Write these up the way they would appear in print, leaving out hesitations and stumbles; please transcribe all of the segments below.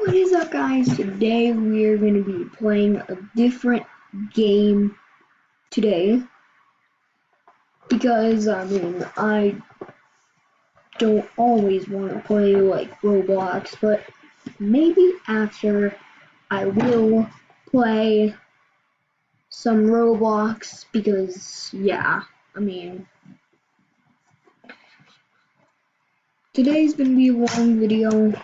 What is up, guys? Today we're going to be playing a different game today because I don't always want to play like Roblox, but maybe after I will play some Roblox because today's going to be a long video.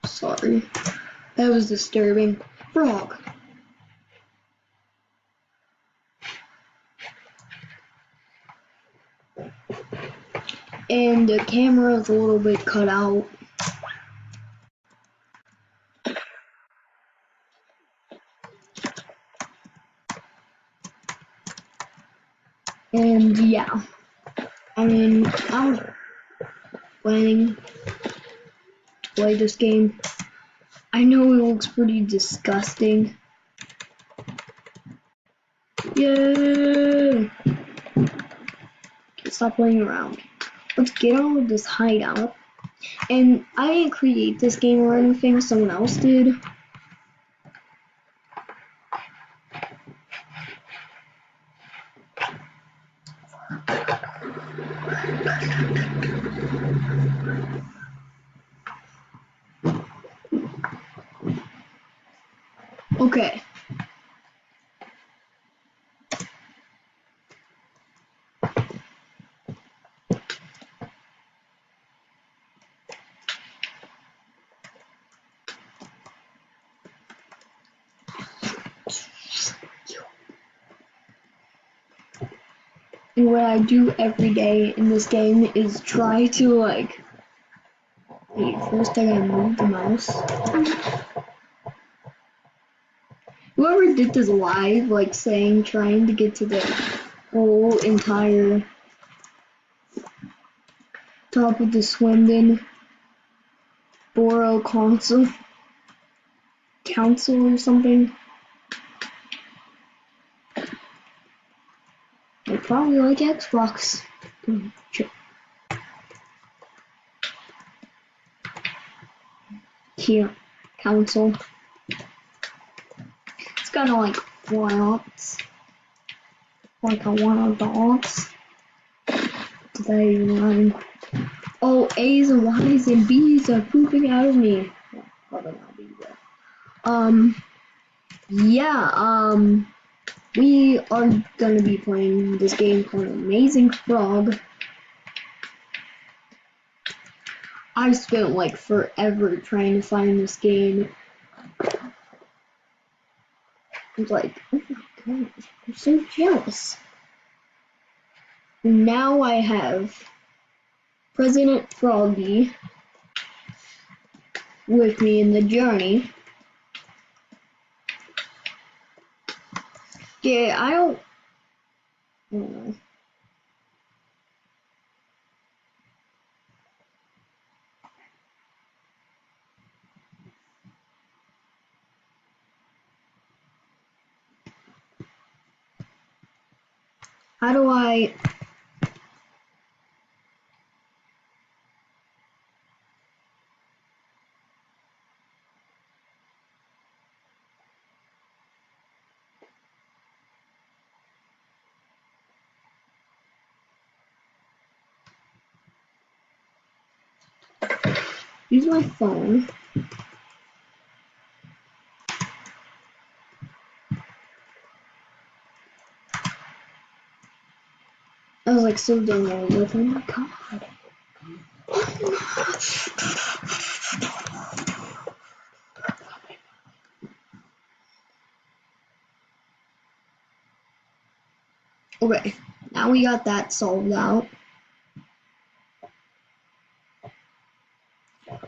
Sorry, that was disturbing. Frog. And the camera is a little bit cut out. And yeah, I was planning to play this game. I know it looks pretty disgusting. Yay! Okay, stop playing around. Let's get on with this hideout. And I didn't create this game or anything, someone else did. Okay. And what I do every day in this game is try to wait, first I gotta move the mouse. Whoever did this live, trying to get to the whole entire top of the Swindon Borough Council or something. They probably like Xbox. Here, council. It's kind of like Roblox, like a one of dogs. They rhyme. Oh, A's and Y's and B's are pooping out of me. Probably not be there. We are gonna be playing this game called Amazing Frog. I spent like forever trying to find this game. I was like, oh my gosh, I'm so jealous. Now I have President Froggy with me in the journey. Yeah, I don't know. How do I... use my phone. I was like so done with, oh my god. Okay, now we got that solved out.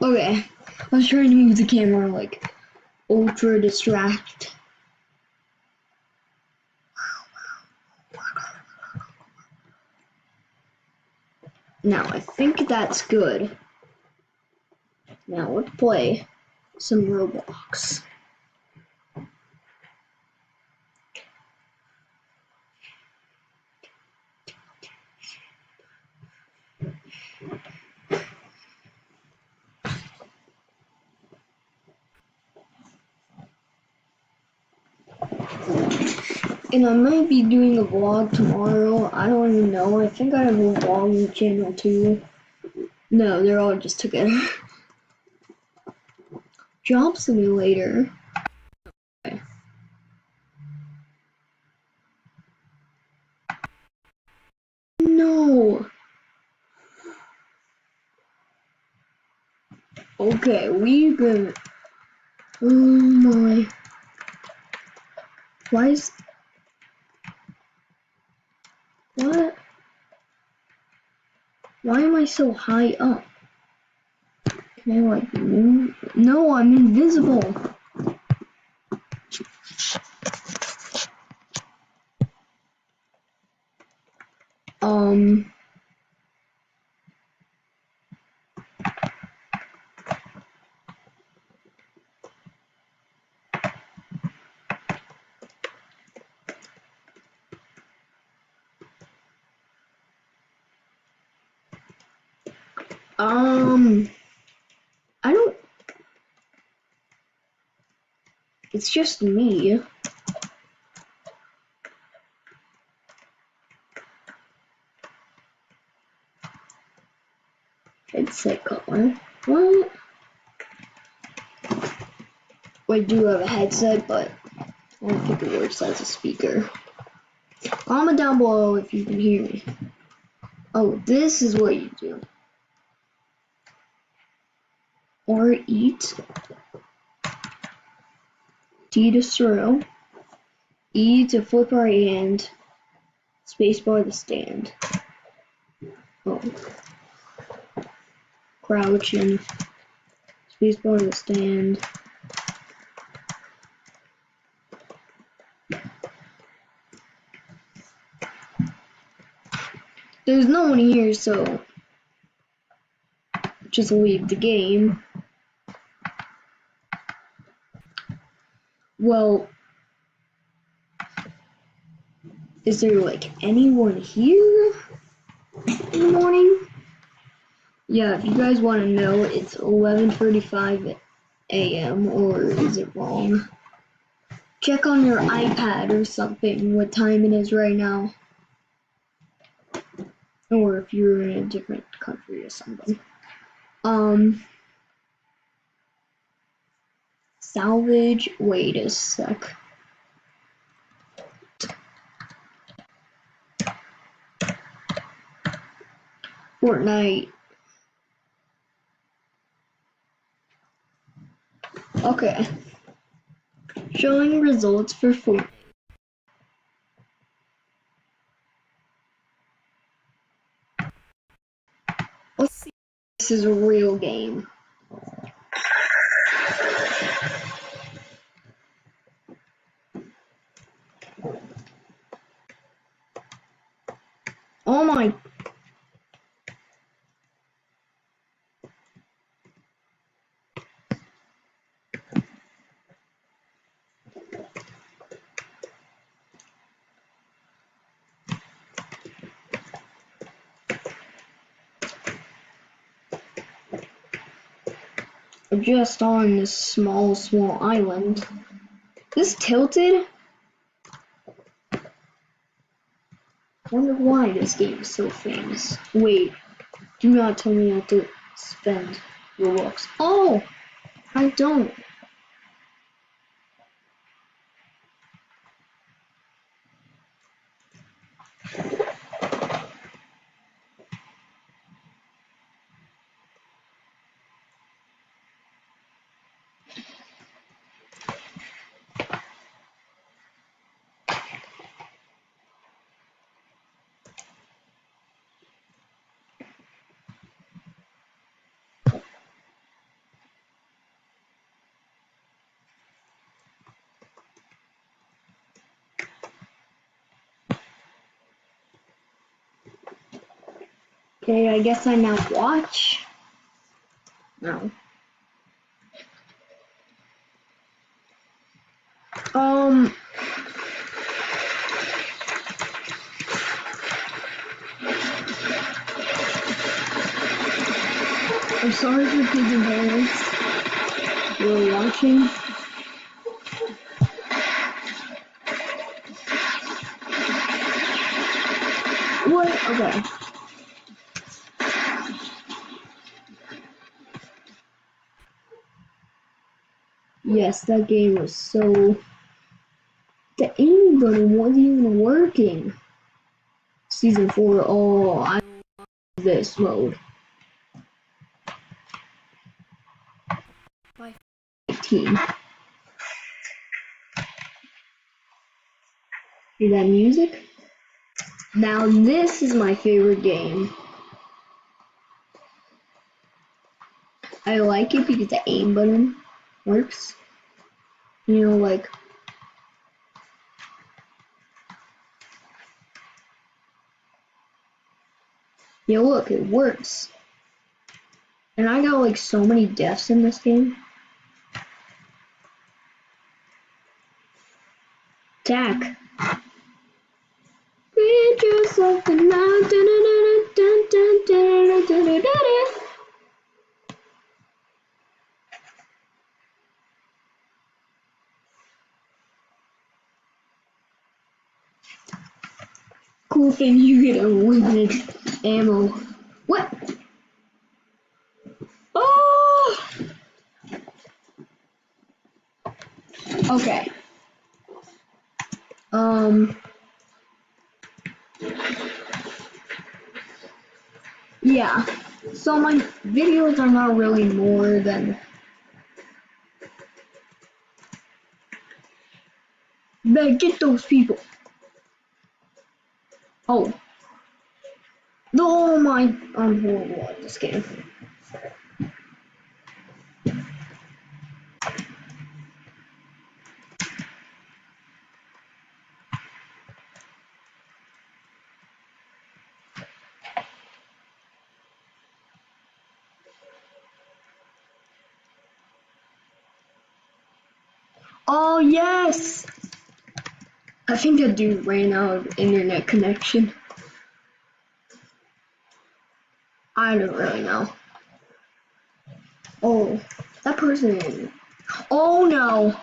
Okay, I was trying to move the camera like ultra distract. Now I think that's good. Now let's play some Roblox. And I might be doing a vlog tomorrow. I don't even know. I think I have a vlogging channel too. No, they're all just together. Job Simulator. Okay. No. Okay, we good. Oh my. Why is... What? Why am I so high up? Can I like move? No, I'm invisible. Um. I don't... It's just me. Headset color. What? I do have a headset, but I don't think it works as a speaker. Comment down below if you can hear me. Oh, this is what you do. Or eat. D to throw. E to flip our hand. Spacebar to stand. Oh. Crouch and spacebar to stand. There's no one here, so just leave the game. Well, is there like anyone here in the morning? Yeah, if you guys want to know, it's 11:35 a.m. or is it wrong? Check on your iPad or something what time it is right now. Or if you're in a different country or something. Salvage, wait a sec. Fortnite. Okay. Showing results for Fortnite. Let's see if this is a real game. Oh my. I'm just on this small island. This tilted? Wonder why this game is so famous. Wait, do not tell me I have to spend Robux. Oh, I don't. Okay, I guess I now watch. No. I'm sorry for kids and parents who are watching. What? Okay. Yes, that game was so... The aim button wasn't even working. Season 4, oh, I love this mode. By 18. Hear that music? Now this is my favorite game. I like it because the aim button works. You know, like... Yeah, look, it works. And I got like so many deaths in this game. Attack. Read yourself and loud. Cool thing, you get unlimited ammo. What? Oh! Okay. Yeah. So my videos are not really more than... Better get those people. Oh. Oh my... I'm horrible at this game. Oh, yes! I think that dude ran out of internet connection. I don't really know. Oh, that person. Oh no!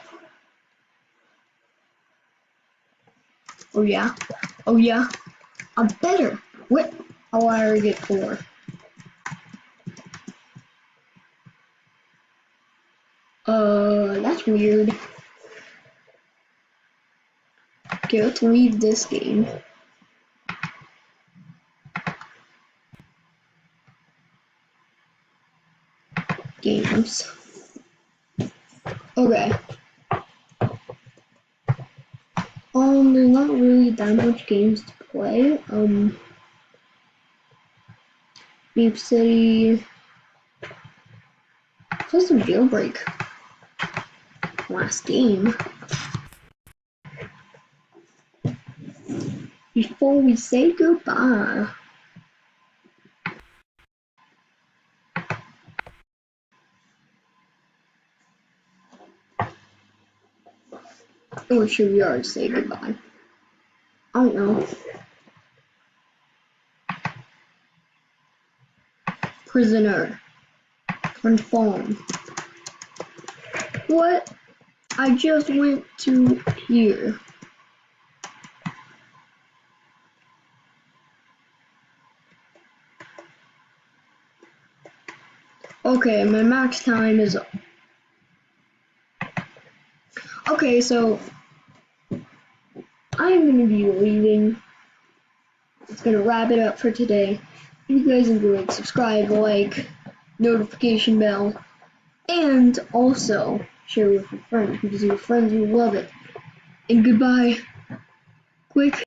Oh yeah? Oh yeah? I'm better! What? Oh, I already get 4. That's weird. Okay, let's leave this game. Games. Okay. There's not really that much games to play. Deep City. Plus some Jailbreak. Last game. Before we say goodbye. Or should we already say goodbye? I don't know. Prisoner. Confirm. What? I just went to here. Okay, my max time is up. Okay, so I'm gonna be leaving. It's gonna wrap it up for today. If you guys enjoyed, subscribe, like, notification bell, and also share with your friends because your friends will love it. And goodbye. Quick.